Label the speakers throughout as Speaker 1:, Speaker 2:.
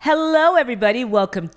Speaker 1: Hello everybody, welcome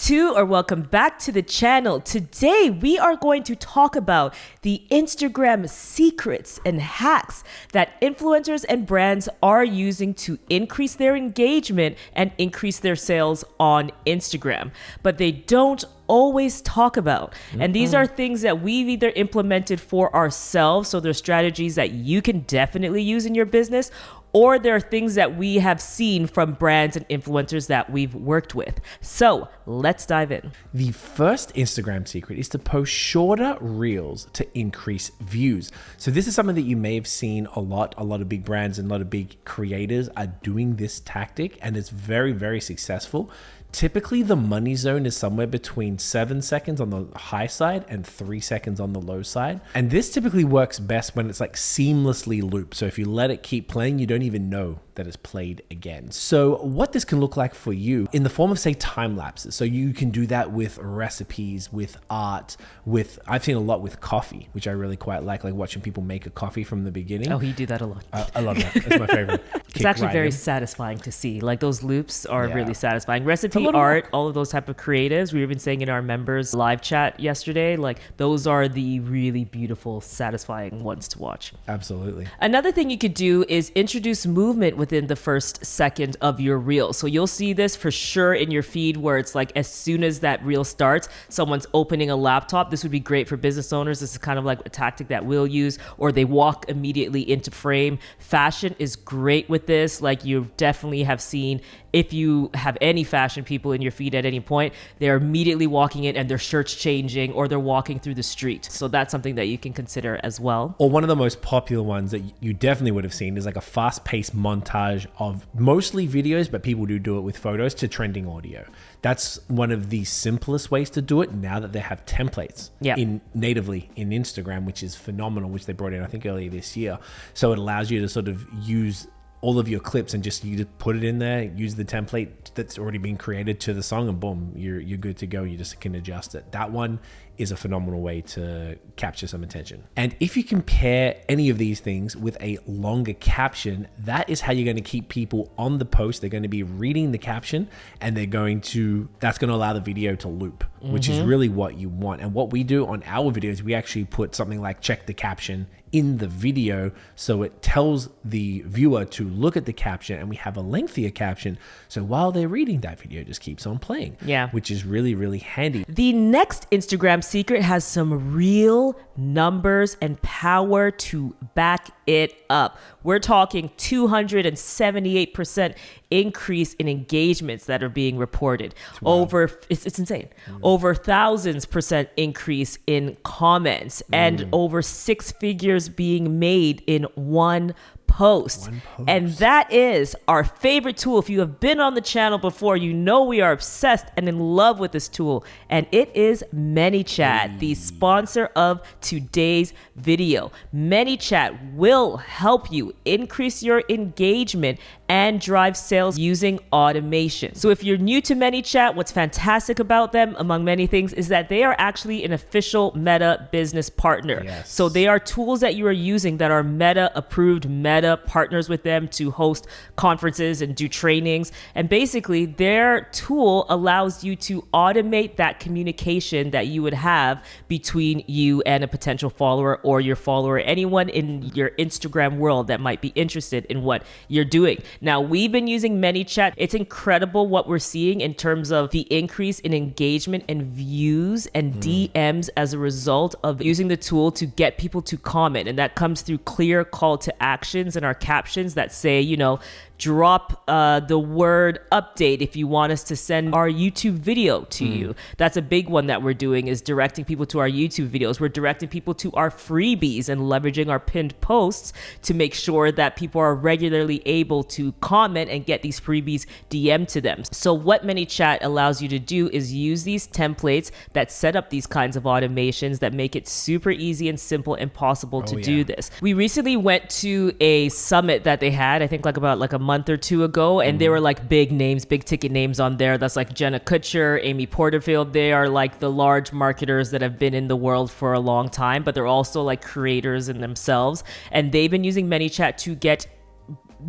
Speaker 1: back to the channel. Today we are going to talk about the Instagram secrets and hacks that influencers and brands are using to increase their engagement and increase their sales on Instagram, but they don't always talk about. And these are things that we've either implemented for ourselves, so they're strategies that you can definitely use in your business, or there are things that we have seen from brands and influencers that we've worked with. So let's dive in.
Speaker 2: The first Instagram secret is to post shorter reels to increase views. So this is something that you may have seen a lot of big brands and a lot of big creators are doing this tactic, and it's very, very successful. Typically, the money zone is somewhere between 7 seconds on the high side and 3 seconds on the low side. And this typically works best when it's like seamlessly looped. So if you let it keep playing, you don't even know that it's played again. So what this can look like for you in the form of, say, time lapses. So you can do that with recipes, with art, I've seen a lot with coffee, which I really quite like watching people make a coffee from the beginning.
Speaker 1: Oh, you do that a lot.
Speaker 2: I love that. It's my favorite.
Speaker 1: It's actually very satisfying to see. Like those loops are really satisfying. Recipe, art, all of those type of creatives. We were even saying in our members live chat yesterday, like those are the really beautiful, satisfying ones to watch.
Speaker 2: Absolutely.
Speaker 1: Another thing you could do is introduce movement within the first second of your reel. So you'll see this for sure in your feed where it's like as soon as that reel starts, someone's opening a laptop. This would be great for business owners. This is kind of like a tactic that we'll use, or they walk immediately into frame. Fashion is great with this. Like you definitely have seen, if you have any fashion people in your feed at any point, they're immediately walking in and their shirt's changing, or they're walking through the street. So that's something that you can consider as well.
Speaker 2: Or one of the most popular ones that you definitely would have seen is like a fast-paced montage of mostly videos, but people do it with photos, to trending audio. That's one of the simplest ways to do it now that they have templates natively in Instagram, which is phenomenal, which they brought in, I think, earlier this year. So it allows you to sort of use all of your clips and just put it in there, use the template that's already been created to the song, and boom, you're good to go. You just can adjust it. That one is a phenomenal way to capture some attention. And if you compare any of these things with a longer caption, that is how you're going to keep people on the post. They're going to be reading the caption, and that's going to allow the video to loop, which is really what you want. And what we do on our videos, we actually put something like check the caption in the video, so it tells the viewer to look at the caption, and we have a lengthier caption, so while they're reading, that video just keeps on playing, which is really, really handy.
Speaker 1: The next Instagram secret has some real numbers and power to back it up. We're talking 278% increase in engagements that are being reported. It's insane. Over thousands% increase in comments, and over 6 figures being made in one post. And that is our favorite tool. If you have been on the channel before, you know we are obsessed and in love with this tool, and it is ManyChat, the sponsor of today's video. ManyChat will help you increase your engagement and drive sales using automation. So if you're new to ManyChat, what's fantastic about them, among many things, is that they are actually an official Meta business partner. So they are tools that you are using that are Meta approved. Meta partners with them to host conferences and do trainings. And basically their tool allows you to automate that communication that you would have between you and a potential follower, or your follower, anyone in your Instagram world that might be interested in what you're doing. Now, we've been using ManyChat. It's incredible what we're seeing in terms of the increase in engagement and views and DMs as a result of using the tool to get people to comment. And that comes through clear call to actions in our captions that say, drop the word update if you want us to send our YouTube video to you. That's a big one that we're doing, is directing people to our YouTube videos. We're directing people to our freebies and leveraging our pinned posts to make sure that people are regularly able to comment and get these freebies DM'd to them. So what ManyChat allows you to do is use these templates that set up these kinds of automations that make it super easy and simple and possible to do this. We recently went to a summit that they had, I think about a month or two ago, and they were like big names, big ticket names on there. That's like Jenna Kutcher, Amy Porterfield. They are like the large marketers that have been in the world for a long time, but they're also like creators in themselves. And they've been using ManyChat to get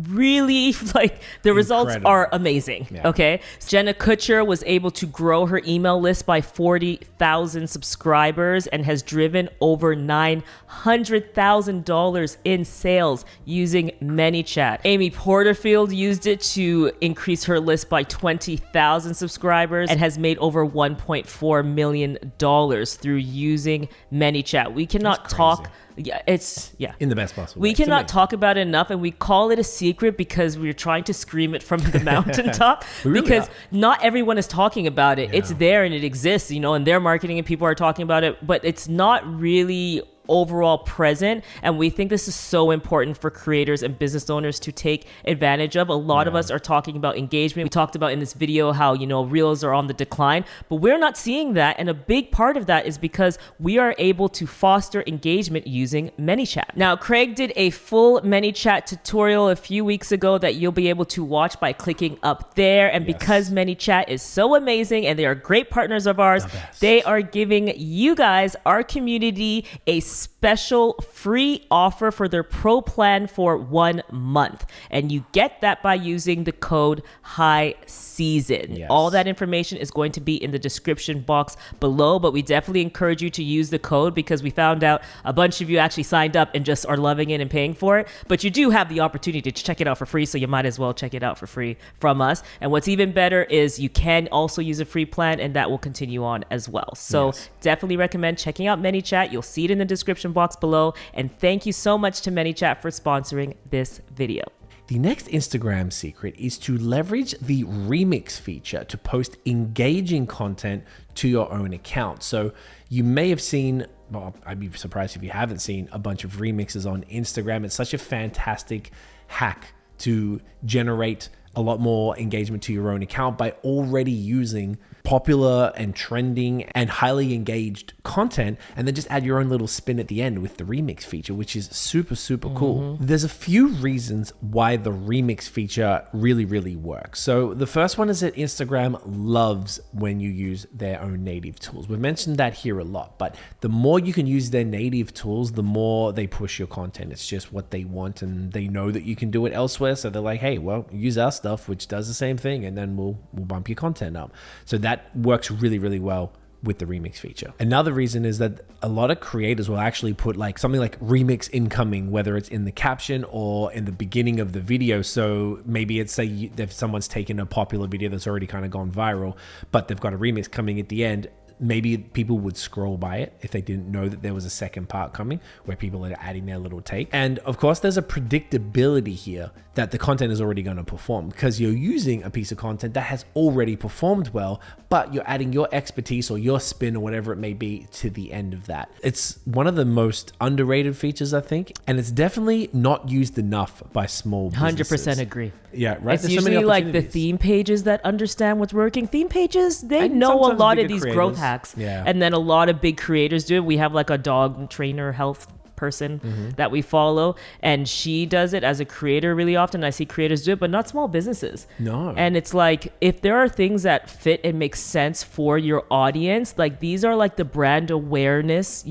Speaker 1: really like the results
Speaker 2: Incredible.
Speaker 1: are amazing.
Speaker 2: Yeah.
Speaker 1: Okay. Jenna Kutcher was able to grow her email list by 40,000 subscribers and has driven over $900,000 in sales using ManyChat. Amy Porterfield used it to increase her list by 20,000 subscribers and has made over $1.4 million through using ManyChat. We cannot talk. Yeah,
Speaker 2: In the best possible
Speaker 1: we
Speaker 2: way. It's
Speaker 1: cannot
Speaker 2: amazing.
Speaker 1: talk about it enough, and we call it a secret because we're trying to scream it from the mountaintop.
Speaker 2: We really
Speaker 1: because
Speaker 2: are.
Speaker 1: not everyone is talking about it.
Speaker 2: Yeah.
Speaker 1: It's there and it exists, and their marketing and people are talking about it, but it's not really overall present. And we think this is so important for creators and business owners to take advantage of. A lot of us are talking about engagement. We talked about in this video how, reels are on the decline, but we're not seeing that. And a big part of that is because we are able to foster engagement using ManyChat. Now, Craig did a full ManyChat tutorial a few weeks ago that you'll be able to watch by clicking up there. And because ManyChat is so amazing and they are great partners of ours, they are giving you guys, our community, a special free offer for their pro plan for 1 month. And you get that by using the code HIGHSEASON.
Speaker 2: Yes.
Speaker 1: All that information is going to be in the description box below, but we definitely encourage you to use the code because we found out a bunch of you actually signed up and just are loving it and paying for it. But you do have the opportunity to check it out for free, so you might as well check it out for free from us. And what's even better is you can also use a free plan, and that will continue on as well. So definitely recommend checking out ManyChat. You'll see it in the description box below. And thank you so much to ManyChat for sponsoring this video.
Speaker 2: The next Instagram secret is to leverage the remix feature to post engaging content to your own account. So you may have seen, well, I'd be surprised if you haven't seen a bunch of remixes on Instagram. It's such a fantastic hack to generate a lot more engagement to your own account by already using popular and trending and highly engaged content, and then just add your own little spin at the end with the remix feature, which is super, super cool. There's a few reasons why the remix feature really, really works. So the first one is that Instagram loves when you use their own native tools. We've mentioned that here a lot, but the more you can use their native tools, the more they push your content. It's just what they want, and they know that you can do it elsewhere. So they're like, hey, well, use our stuff, which does the same thing, and then we'll bump your content up. So that works really, really well with the remix feature. Another reason is that a lot of creators will actually put like something like remix incoming, whether it's in the caption or in the beginning of the video. So maybe it's say if someone's taken a popular video that's already kind of gone viral, but they've got a remix coming at the end. Maybe people would scroll by it if they didn't know that there was a second part coming where people are adding their little take. And of course, there's a predictability here that the content is already going to perform because you're using a piece of content that has already performed well, but you're adding your expertise or your spin or whatever it may be to the end of that. It's one of the most underrated features, I think, and it's definitely not used enough by small businesses.
Speaker 1: 100% agree.
Speaker 2: Yeah, right.
Speaker 1: It's
Speaker 2: There's so many
Speaker 1: usually like the
Speaker 2: opportunities.
Speaker 1: theme pages that understand what's working. Theme pages, they
Speaker 2: And
Speaker 1: know a
Speaker 2: sometimes
Speaker 1: lot of
Speaker 2: bigger
Speaker 1: these
Speaker 2: creators.
Speaker 1: growth hacks.
Speaker 2: Yeah.
Speaker 1: And then a lot of big creators do it. We have like a dog trainer health person that we follow, and she does it as a creator really often. I see creators do it, but not small businesses.
Speaker 2: No.
Speaker 1: And it's like, if there are things that fit and make sense for your audience, like these are like the brand awareness,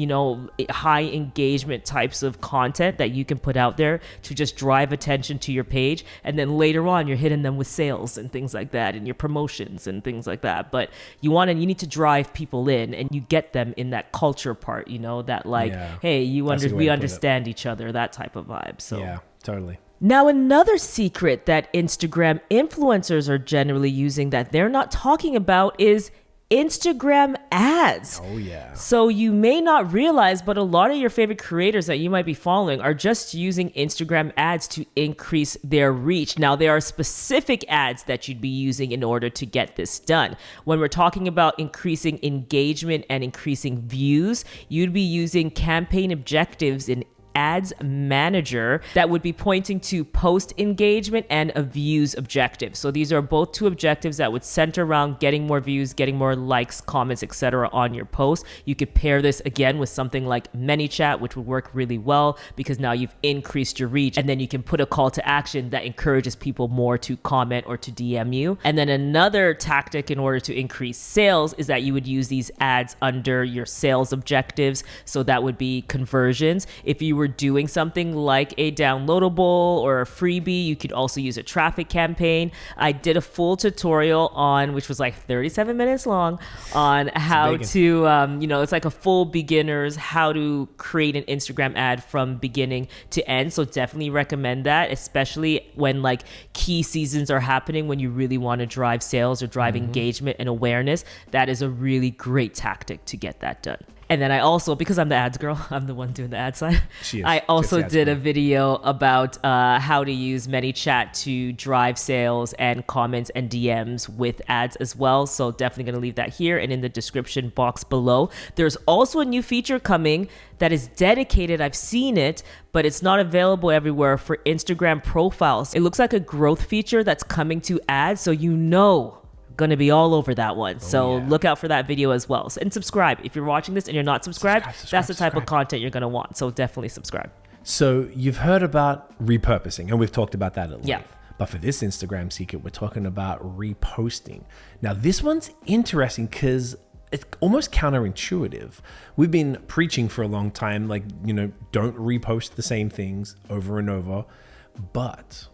Speaker 1: high engagement types of content that you can put out there to just drive attention to your page. And then later on, you're hitting them with sales and things like that, and your promotions and things like that. But you need to drive people in, and you get them in that culture part, that like,
Speaker 2: Yeah.
Speaker 1: hey,
Speaker 2: That's a good way
Speaker 1: we
Speaker 2: to put it.
Speaker 1: understand each other, that type of vibe. So
Speaker 2: Yeah, totally.
Speaker 1: now, another secret that Instagram influencers are generally using that they're not talking about is Instagram ads.
Speaker 2: Oh, yeah.
Speaker 1: So you may not realize, but a lot of your favorite creators that you might be following are just using Instagram ads to increase their reach. Now, there are specific ads that you'd be using in order to get this done. When we're talking about increasing engagement and increasing views, you'd be using campaign objectives in Ads Manager that would be pointing to post engagement and a views objective. So these are both two objectives that would center around getting more views, getting more likes, comments, etc. on your post. You could pair this again with something like ManyChat, which would work really well because now you've increased your reach, and then you can put a call to action that encourages people more to comment or to DM you. And then another tactic in order to increase sales is that you would use these ads under your sales objectives. So that would be conversions. If you were were doing something like a downloadable or a freebie, you could also use a traffic campaign. I did a full tutorial on, which was like 37 minutes long, on how to, it's like a full beginners, how to create an Instagram ad from beginning to end. So definitely recommend that, especially when like key seasons are happening, when you really want to drive sales or drive engagement and awareness. That is a really great tactic to get that done. And then I also, because I'm the ads girl, I'm the one doing the ad side. I also did a video about how to use ManyChat to drive sales and comments and DMs with ads as well. So definitely going to leave that here and in the description box below. There's also a new feature coming that is dedicated. I've seen it, but it's not available everywhere, for Instagram profiles. It looks like a growth feature that's coming to ads. So going to be all over that one. Look out for that video as well. And subscribe. If you're watching this and you're not subscribed, that's the type of content you're going to want. So definitely subscribe.
Speaker 2: So you've heard about repurposing, and we've talked about that at length. Yeah. But for this Instagram secret, we're talking about reposting. Now, this one's interesting because it's almost counterintuitive. We've been preaching for a long time, like, don't repost the same things over and over. But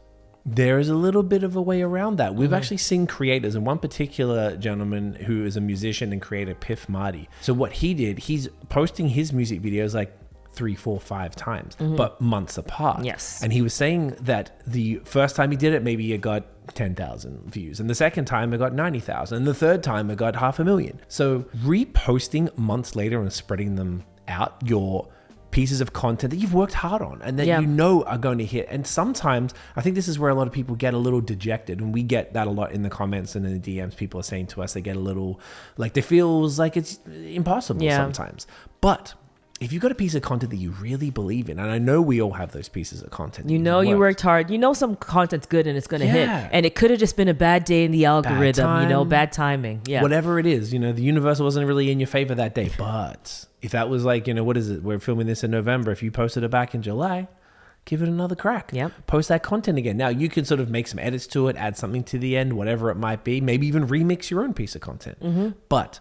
Speaker 2: there is a little bit of a way around that. We've actually seen creators, and one particular gentleman who is a musician and creator, Piff Marty. So what he did, he's posting his music videos like 3, 4, 5 times, but months apart.
Speaker 1: Yes.
Speaker 2: And he was saying that the first time he did it, maybe it got 10,000 views. And the second time it got 90,000. And the third time it got 500,000. So reposting months later and spreading them out, your pieces of content that you've worked hard on and that are going to hit. And sometimes I think this is where a lot of people get a little dejected, and we get that a lot in the comments and in the DMs. People are saying to us, they get a little like, they feels like it's impossible sometimes. But if you've got a piece of content that you really believe in, and I know we all have those pieces of content. You
Speaker 1: worked hard. Some content's good and it's going to hit. And it could have just been a bad day in the algorithm, bad timing. Yeah.
Speaker 2: Whatever it is, the universe wasn't really in your favor that day. But if that was like, what is it? We're filming this in November. If you posted it back in July, give it another crack.
Speaker 1: Yep.
Speaker 2: Post that content again. Now you can sort of make some edits to it, add something to the end, whatever it might be. Maybe even remix your own piece of content. But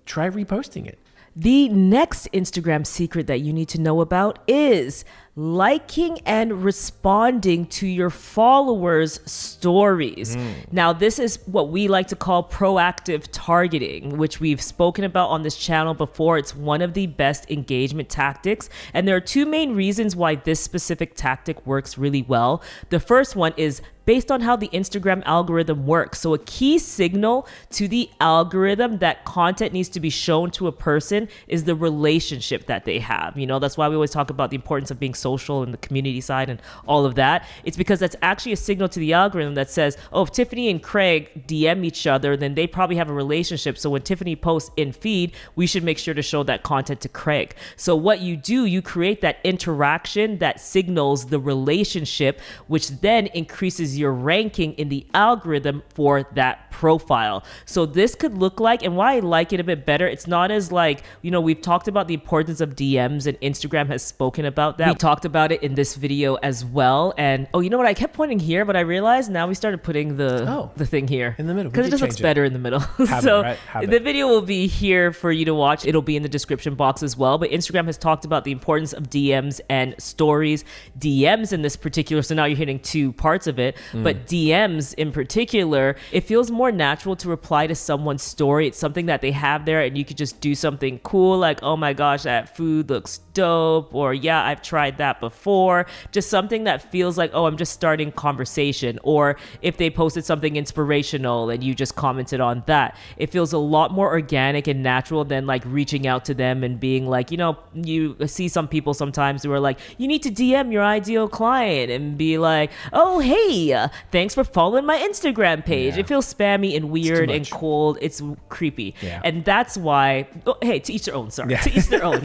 Speaker 2: try reposting it.
Speaker 1: The next Instagram secret that you need to know about is liking and responding to your followers' stories. Now, this is what we like to call proactive targeting, which we've spoken about on this channel before. It's one of the best engagement tactics. And there are 2 main reasons why this specific tactic works really well. The first one is based on how the Instagram algorithm works. So a key signal to the algorithm that content needs to be shown to a person is the relationship that they have. That's why we always talk about the importance of being social and the community side and all of that. It's because that's actually a signal to the algorithm that says, oh, if Tiffany and Craig DM each other, then they probably have a relationship. So when Tiffany posts in feed, we should make sure to show that content to Craig. So what you do, you create that interaction that signals the relationship, which then increases your ranking in the algorithm for that profile. So this could look like, and why I like it a bit better, it's not as like, we've talked about the importance of DMs, and Instagram has spoken about that. We talked about it in this video as well. And you know what? I kept pointing here, but I realized now we started putting the thing here
Speaker 2: in the middle
Speaker 1: because it just looks better in the middle. The video will be here for you to watch. It'll be in the description box as well. But Instagram has talked about the importance of DMs and stories. DMs in this particular, so now you're hitting 2 parts of it, but DMs in particular, it feels more natural to reply to someone's story. It's something that they have there, and you could just do something cool like, oh my gosh, that food looks dope, or yeah, I've tried that before. Just something that feels like, oh, I'm just starting conversation. Or if they posted something inspirational and you just commented on that, it feels a lot more organic and natural than like reaching out to them and being like, you see some people sometimes who are like, you need to DM your ideal client and be like, oh, hey, thanks for following my Instagram page. It feels spammy and weird and cold. It's creepy. And that's why, hey, to each their own, to each their own,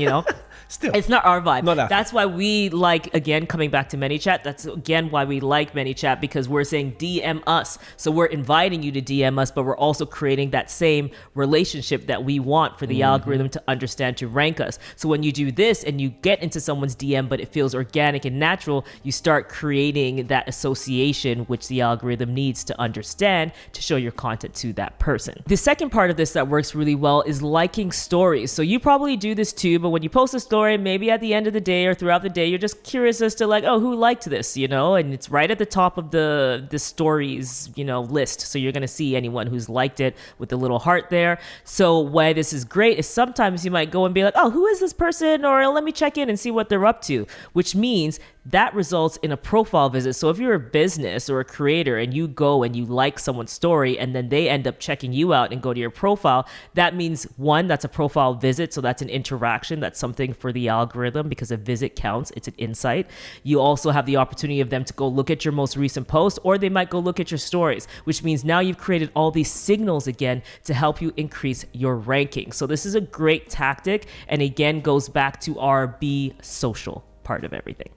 Speaker 2: Still,
Speaker 1: it's not our vibe. That's why we like, again, coming back to ManyChat. That's again why we like ManyChat, because we're saying DM us. So we're inviting you to DM us, but we're also creating that same relationship that we want for the algorithm to understand, to rank us. So when you do this and you get into someone's DM, but it feels organic and natural, you start creating that association, which the algorithm needs to understand to show your content to that person. The second part of this that works really well is liking stories. So you probably do this too, but when you post a story, maybe at the end of the day or throughout the day, you're just curious as to like, oh, who liked this, you know? And it's right at the top of the stories, you know, list. So you're going to see anyone who's liked it with the little heart there. So why this is great is sometimes you might go and be like, oh, who is this person? Or let me check in and see what they're up to, which means that results in a profile visit. So if you're a business or a creator and you go and you like someone's story and then they end up checking you out and go to your profile, that means one, that's a profile visit. So that's an interaction. That's something for the algorithm because a visit counts. It's an insight. You also have the opportunity of them to go look at your most recent post, or they might go look at your stories, which means now you've created all these signals again to help you increase your ranking. So this is a great tactic. And again, goes back to our be social part of everything.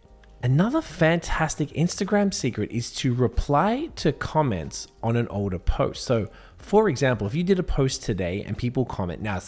Speaker 2: Another fantastic Instagram secret is to reply to comments on an older post. So, for example, if you did a post today and people comment, now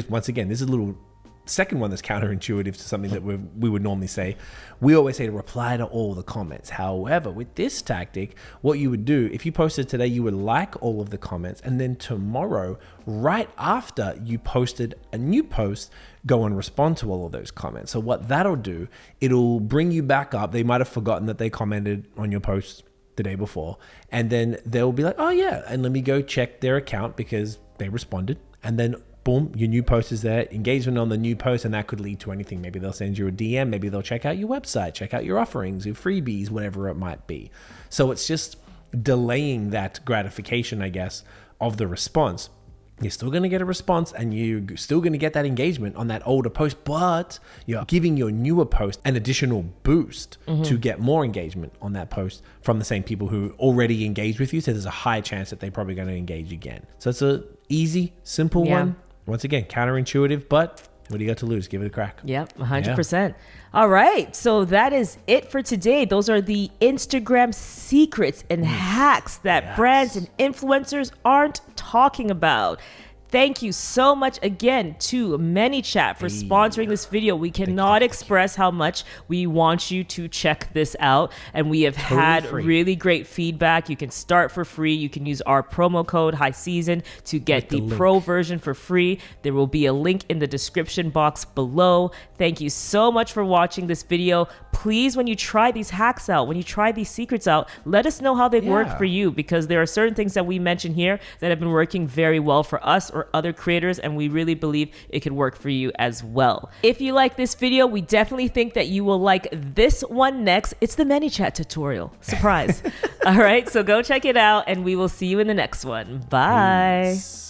Speaker 2: once again, this is a little second one that's counterintuitive to something that we would normally say. We always say to reply to all the comments. However, with this tactic, what you would do, if you posted today, you would like all of the comments, and then tomorrow, right after you posted a new post, go and respond to all of those comments. So what that'll do, it'll bring you back up. They might have forgotten that they commented on your post the day before, and then they'll be like, oh yeah, and let me go check their account because they responded, and then boom, your new post is there, engagement on the new post, and that could lead to anything. Maybe they'll send you a DM, maybe they'll check out your website, check out your offerings, your freebies, whatever it might be. So it's just delaying that gratification, I guess, of the response. You're still going to get a response and you're still going to get that engagement on that older post, but you're giving your newer post an additional boost to get more engagement on that post from the same people who already engaged with you. So there's a high chance that they're probably going to engage again. So it's a easy, simple one. Once again, counterintuitive, but what do you got to lose? Give it a crack.
Speaker 1: Yep, 100%. All right, so that is it for today. Those are the Instagram secrets and hacks that brands and influencers aren't talking about. Thank you so much again to ManyChat for sponsoring this video. We cannot express how much we want you to check this out. And we have had really great feedback. You can start for free. You can use our promo code HighSeason to get the pro version for free. There will be a link in the description box below. Thank you so much for watching this video. Please, when you try these hacks out, when you try these secrets out, let us know how they've worked for you, because there are certain things that we mention here that have been working very well for us or other creators, and we really believe it could work for you as well. If you like this video, we definitely think that you will like this one next. It's the ManyChat tutorial. Surprise. All right, so go check it out, and we will see you in the next one. Bye. Peace.